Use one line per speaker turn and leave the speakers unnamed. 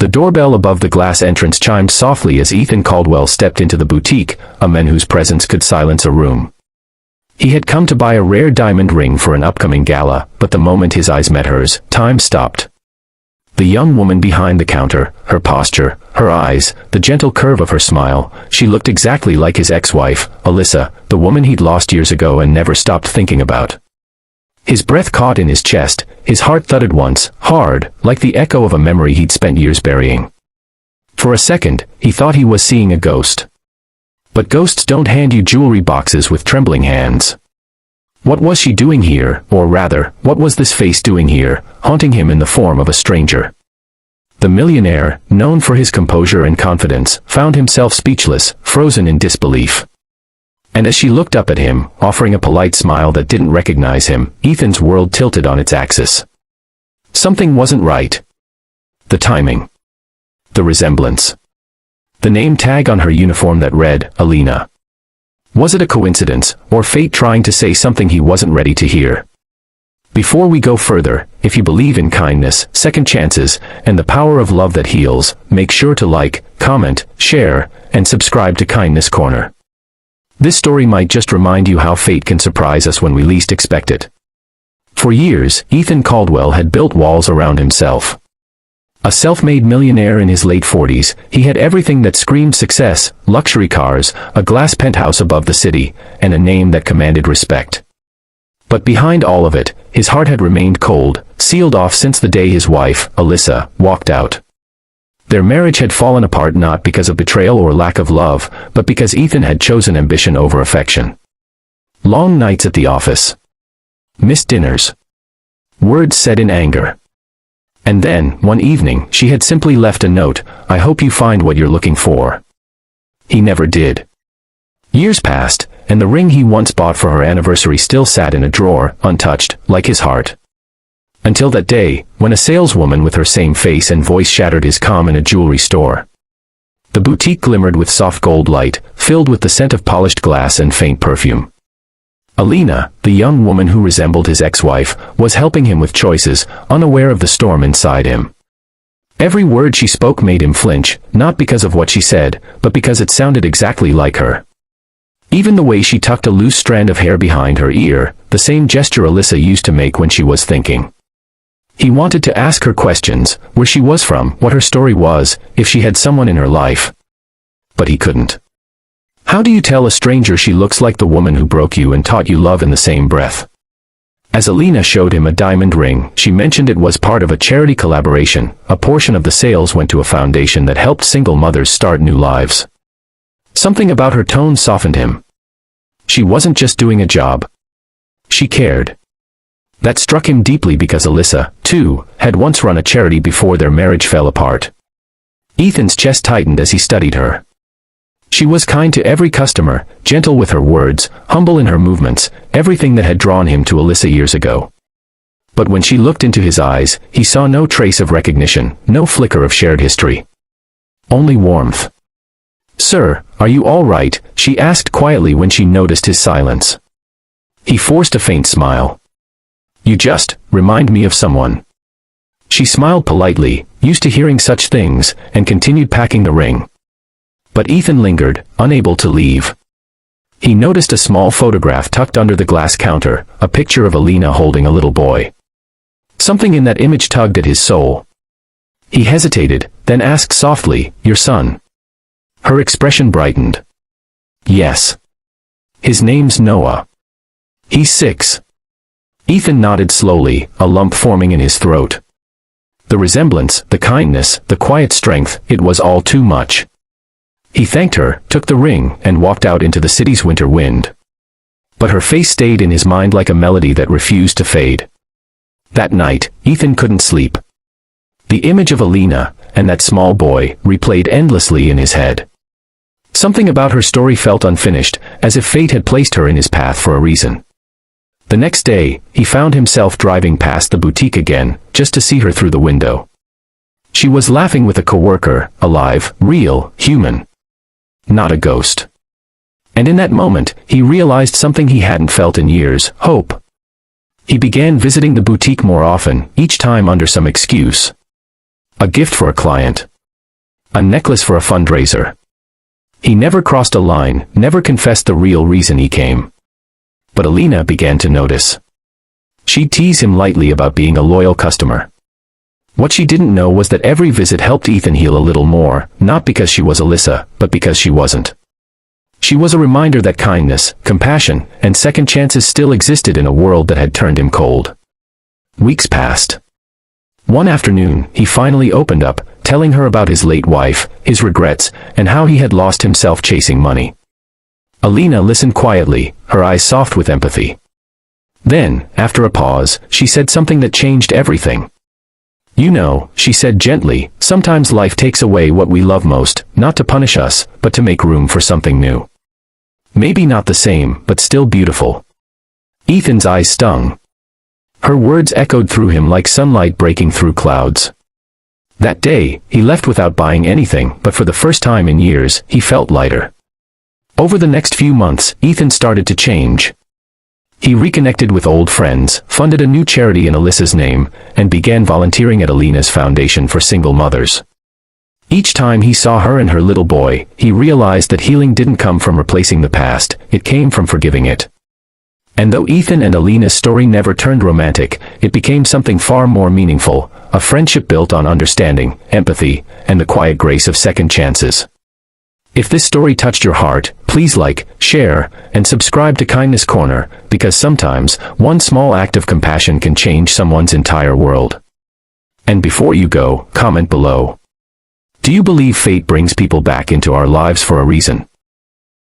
The doorbell above the glass entrance chimed softly as Ethan Caldwell stepped into the boutique, a man whose presence could silence a room. He had come to buy a rare diamond ring for an upcoming gala, but the moment his eyes met hers, time stopped. The young woman behind the counter, her posture, her eyes, the gentle curve of her smile, she looked exactly like his ex-wife, Alyssa, the woman he'd lost years ago and never stopped thinking about. His breath caught in his chest, his heart thudded once, hard, like the echo of a memory he'd spent years burying. For a second, he thought he was seeing a ghost. But ghosts don't hand you jewelry boxes with trembling hands. What was she doing here, or rather, what was this face doing here, haunting him in the form of a stranger? The millionaire, known for his composure and confidence, found himself speechless, frozen in disbelief. And as she looked up at him, offering a polite smile that didn't recognize him, Ethan's world tilted on its axis. Something wasn't right. The timing. The resemblance. The name tag on her uniform that read, Alina. Was it a coincidence, or fate trying to say something he wasn't ready to hear? Before we go further, if you believe in kindness, second chances, and the power of love that heals, make sure to like, comment, share, and subscribe to Kindness Corner. This story might just remind you how fate can surprise us when we least expect it. For years, Ethan Caldwell had built walls around himself. A self-made millionaire in his late 40s, he had everything that screamed success, luxury cars, a glass penthouse above the city, and a name that commanded respect. But behind all of it, his heart had remained cold, sealed off since the day his wife, Alyssa, walked out. Their marriage had fallen apart not because of betrayal or lack of love, but because Ethan had chosen ambition over affection. Long nights at the office. Missed dinners. Words said in anger. And then, one evening, she had simply left a note, "I hope you find what you're looking for." He never did. Years passed, and the ring he once bought for her anniversary still sat in a drawer, untouched, like his heart. Until that day, when a saleswoman with her same face and voice shattered his calm in a jewelry store. The boutique glimmered with soft gold light, filled with the scent of polished glass and faint perfume. Alina, the young woman who resembled his ex-wife, was helping him with choices, unaware of the storm inside him. Every word she spoke made him flinch, not because of what she said, but because it sounded exactly like her. Even the way she tucked a loose strand of hair behind her ear, the same gesture Alyssa used to make when she was thinking. He wanted to ask her questions, where she was from, what her story was, if she had someone in her life. But he couldn't. How do you tell a stranger she looks like the woman who broke you and taught you love in the same breath? As Alina showed him a diamond ring, she mentioned it was part of a charity collaboration. A portion of the sales went to a foundation that helped single mothers start new lives. Something about her tone softened him. She wasn't just doing a job. She cared. That struck him deeply because Alyssa, too, had once run a charity before their marriage fell apart. Ethan's chest tightened as he studied her. She was kind to every customer, gentle with her words, humble in her movements, everything that had drawn him to Alyssa years ago. But when she looked into his eyes, he saw no trace of recognition, no flicker of shared history. Only warmth. "Sir, are you all right?" she asked quietly when she noticed his silence. He forced a faint smile. "You just remind me of someone." She smiled politely, used to hearing such things, and continued packing the ring. But Ethan lingered, unable to leave. He noticed a small photograph tucked under the glass counter, a picture of Alina holding a little boy. Something in that image tugged at his soul. He hesitated, then asked softly, "Your son?" Her expression brightened. "Yes. His name's Noah. He's 6. Ethan nodded slowly, a lump forming in his throat. The resemblance, the kindness, the quiet strength, it was all too much. He thanked her, took the ring, and walked out into the city's winter wind. But her face stayed in his mind like a melody that refused to fade. That night, Ethan couldn't sleep. The image of Alina, and that small boy, replayed endlessly in his head. Something about her story felt unfinished, as if fate had placed her in his path for a reason. The next day, he found himself driving past the boutique again, just to see her through the window. She was laughing with a coworker, alive, real, human. Not a ghost. And in that moment, he realized something he hadn't felt in years, hope. He began visiting the boutique more often, each time under some excuse. A gift for a client. A necklace for a fundraiser. He never crossed a line, never confessed the real reason he came. But Alina began to notice. She'd tease him lightly about being a loyal customer. What she didn't know was that every visit helped Ethan heal a little more, not because she was Alyssa, but because she wasn't. She was a reminder that kindness, compassion, and second chances still existed in a world that had turned him cold. Weeks passed. One afternoon, he finally opened up, telling her about his late wife, his regrets, and how he had lost himself chasing money. Alina listened quietly, her eyes soft with empathy. Then, after a pause, she said something that changed everything. "You know," she said gently, "sometimes life takes away what we love most, not to punish us, but to make room for something new. Maybe not the same, but still beautiful." Ethan's eyes stung. Her words echoed through him like sunlight breaking through clouds. That day, he left without buying anything, but for the first time in years, he felt lighter. Over the next few months, Ethan started to change. He reconnected with old friends, funded a new charity in Alyssa's name, and began volunteering at Alina's foundation for single mothers. Each time he saw her and her little boy, he realized that healing didn't come from replacing the past, it came from forgiving it. And though Ethan and Alina's story never turned romantic, it became something far more meaningful, a friendship built on understanding, empathy, and the quiet grace of second chances. If this story touched your heart, please like, share, and subscribe to Kindness Corner, because sometimes, one small act of compassion can change someone's entire world. And before you go, comment below. Do you believe fate brings people back into our lives for a reason?